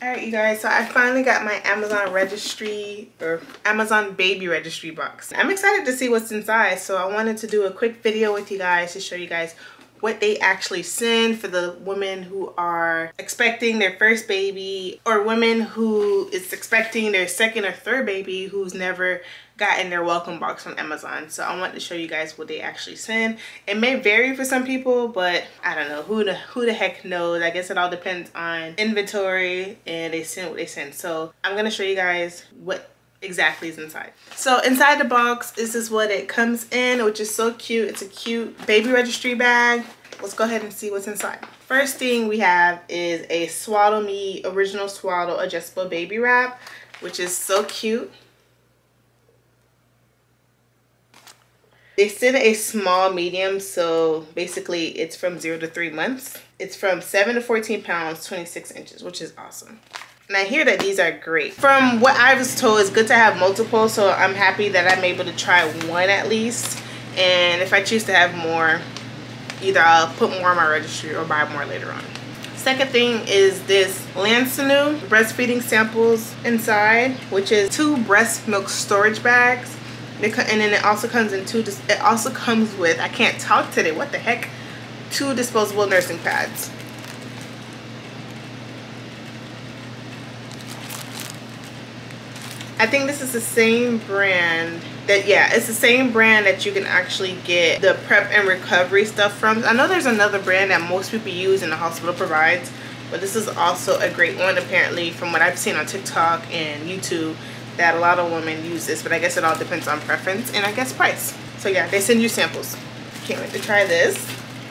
Alright, you guys, so I finally got my Amazon registry or Amazon baby registry box. I'm excited to see what's inside, so I wanted to do a quick video with you guys to show you guys what they actually send for the women who are expecting their first baby, or women who is expecting their second or third baby who's never gotten their welcome box from Amazon. So I wanted to show you guys what they actually send. It may vary for some people, but I don't know, who the heck knows. I guess it all depends on inventory, and they send what they send. So I'm gonna show you guys what exactly is inside. So inside the box, this is what it comes in, which is so cute. It's a cute baby registry bag. Let's go ahead and see what's inside. First thing we have is a Swaddle Me Original Swaddle Adjustable Baby Wrap, which is so cute. They send a small medium, so basically it's from 0 to 3 months. It's from 7 to 14 pounds, 26 inches, which is awesome. And I hear that these are great. From what I was told, it's good to have multiple, so I'm happy that I'm able to try one at least. And if I choose to have more, either I'll put more on my registry or buy more later on. Second thing is this Lansanu breastfeeding samples inside, which is 2 breast milk storage bags. And then it also comes in it also comes with, I can't talk today, what the heck, 2 disposable nursing pads. I think this is the same brand that, yeah, it's the same brand that you can actually get the prep and recovery stuff from. I know there's another brand that most people use and the hospital provides, but this is also a great one apparently, from what I've seen on TikTok and YouTube, that a lot of women use this, but I guess it all depends on preference and I guess price. So yeah, they send you samples. Can't wait to try this.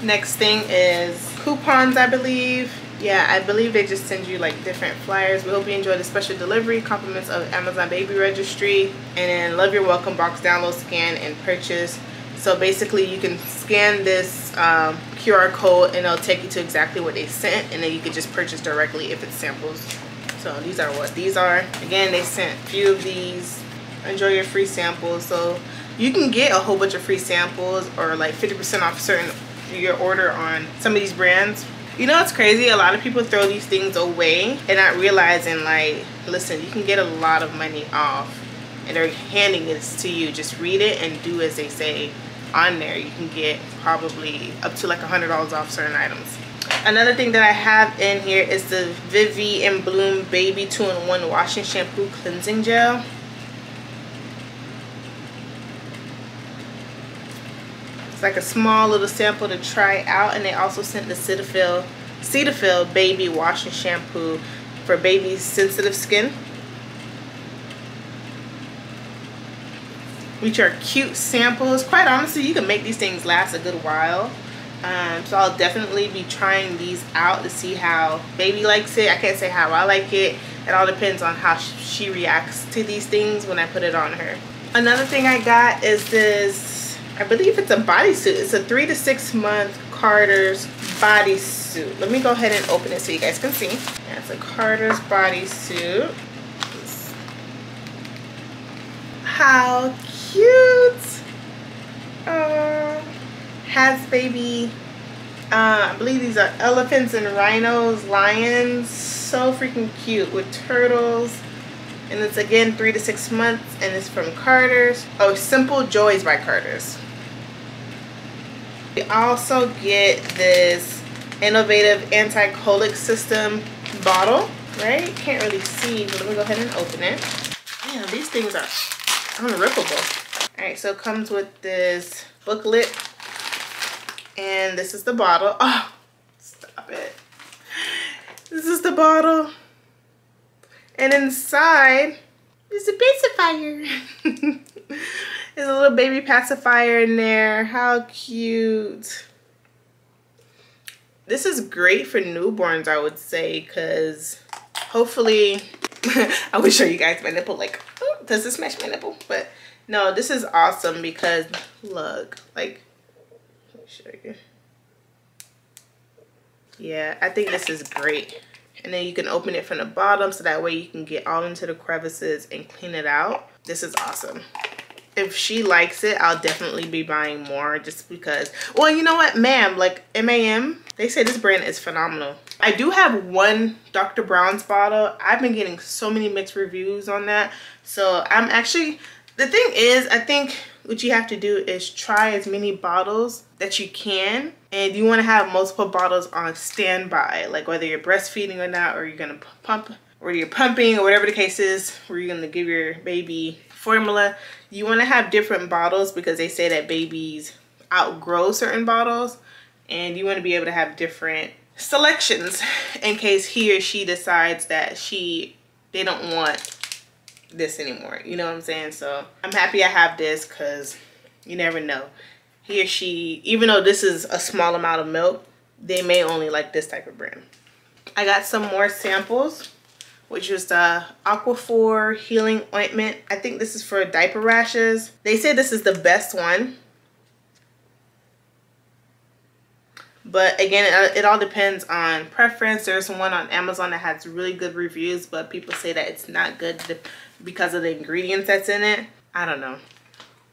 Next thing is coupons, I believe. Yeah, I believe they just send you like different flyers. We hope you enjoy the special delivery. Compliments of Amazon Baby Registry. And then love your welcome box, download, scan, and purchase. So basically you can scan this QR code and it'll take you to exactly what they sent, and then you can just purchase directly if it's samples. So these are what these are. Again, they sent a few of these. Enjoy your free samples. So you can get a whole bunch of free samples or like 50% off your order on some of these brands. You know, it's crazy. A lot of people throw these things away and not realizing, like, listen, you can get a lot of money off and they're handing this to you. Just read it and do as they say on there. You can get probably up to like $100 off certain items. Another thing that I have in here is the Vivi and Bloom Baby 2-in-1 Washing Shampoo Cleansing Gel. It's like a small little sample to try out, and they also sent the Cetaphil Baby Washing Shampoo for baby's sensitive skin, which are cute samples. Quite honestly, you can make these things last a good while. So I'll definitely be trying these out to see how baby likes it. I can't say how I like it. It all depends on how she reacts to these things when I put it on her. Another thing I got is this, I believe it's a bodysuit. It's a 3 to 6 month Carter's bodysuit. Let me go ahead and open it so you guys can see. Yeah, it's a Carter's bodysuit. How cute! Has baby, I believe these are elephants and rhinos, lions. So freaking cute with turtles. And it's again 3 to 6 months, and it's from Carter's. Oh, Simple Joys by Carter's. We also get this innovative anti-colic system bottle, right? Can't really see, but let me go ahead and open it. Man, these things are unrippable. All right, so it comes with this booklet, and this is the bottle. Oh, stop it. This is the bottle. And inside is a pacifier. There's a little baby pacifier in there. How cute. This is great for newborns, I would say, because hopefully, I will show you guys my nipple. Like, oh, does this match my nipple? But no, this is awesome because look, like, let me show you. Yeah, I think this is great. And then you can open it from the bottom so that way you can get all into the crevices and clean it out. This is awesome. if she likes it, I'll definitely be buying more just because. Well, you know what, ma'am, like MAM, they say this brand is phenomenal. I do have one Dr. Brown's bottle. I've been getting so many mixed reviews on that. So I'm actually, the thing is, I think what you have to do is try as many bottles that you can. And you want to have multiple bottles on standby, like whether you're breastfeeding or not, or you're going to pump, or you're pumping, or whatever the case is, where you're going to give your baby formula. You want to have different bottles because they say that babies outgrow certain bottles, and you want to be able to have different selections in case he or she decides that they don't want this anymore. You know what I'm saying? So I'm happy I have this because you never know. He or she, even though this is a small amount of milk, they may only like this type of brand. I got some more samples, which was the Aquaphor Healing Ointment. I think this is for diaper rashes. They say this is the best one. But again, it all depends on preference. There's one on Amazon that has really good reviews, but people say that it's not good because of the ingredients that's in it. I don't know.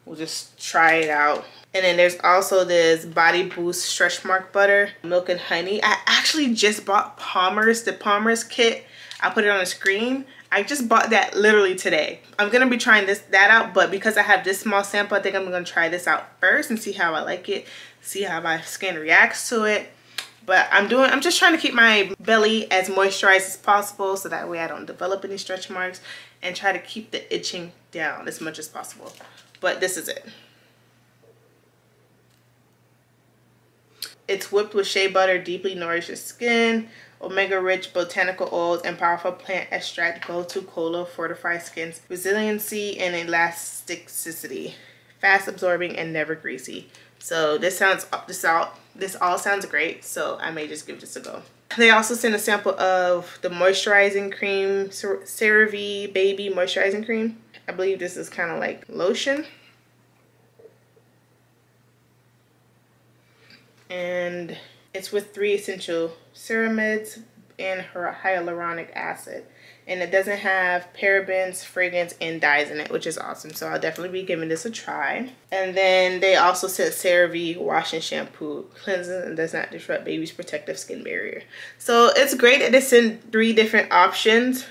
We'll just try it out. And then there's also this Body Boost Stretch Mark Butter, Milk and Honey. I actually just bought Palmer's, the Palmer's kit. I'll put it on the screen. I just bought that literally today. I'm gonna be trying that out, but because I have this small sample, I think I'm gonna try this out first and see how I like it, see how my skin reacts to it. But I'm just trying to keep my belly as moisturized as possible so that way I don't develop any stretch marks, and try to keep the itching down as much as possible. But this is it. It's whipped with shea butter, deeply nourishes skin. Omega-rich botanical oils and powerful plant extract go to cola, fortify skin's resiliency and elasticity. Fast absorbing and never greasy. So this all sounds great. So I may just give this a go. They also sent a sample of the moisturizing cream, CeraVe Baby Moisturizing Cream. I believe this is kind of like lotion. And it's with 3 essential ceramides and hyaluronic acid. And it doesn't have parabens, fragrance, and dyes in it, which is awesome. So I'll definitely be giving this a try. And then they also sent CeraVe Wash and Shampoo. Cleanses and does not disrupt baby's protective skin barrier. So it's great that they send 3 different options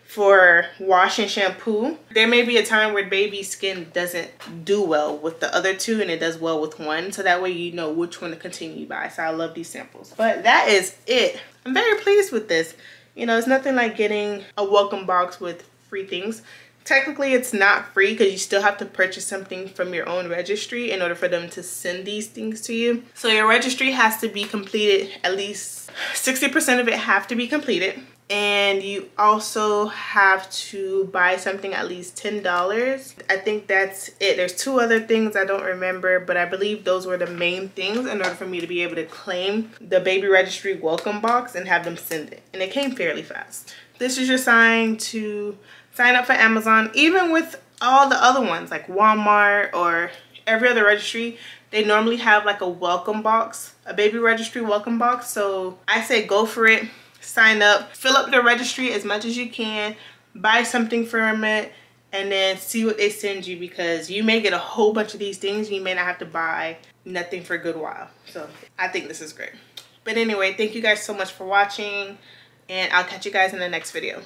for wash and shampoo. There may be a time where baby skin doesn't do well with the other 2 and it does well with one, so that way you know which one to continue by. So I love these samples. But that is it. I'm very pleased with this. You know, it's nothing like getting a welcome box with free things. Technically it's not free because you still have to purchase something from your own registry in order for them to send these things to you. So your registry has to be completed, at least 60% of it have to be completed. And you also have to buy something at least $10. I think that's it. There's 2 other things I don't remember, but I believe those were the main things in order for me to be able to claim the baby registry welcome box and have them send it. And it came fairly fast. This is your sign to sign up for Amazon. Even with all the other ones like Walmart or every other registry, they normally have like a welcome box, a baby registry welcome box. So I say go for it. Sign up, fill up the registry as much as you can, buy something from it, and then see what they send you, because you may get a whole bunch of these things. You may not have to buy nothing for a good while. So I think this is great. But anyway, thank you guys so much for watching, and I'll catch you guys in the next video.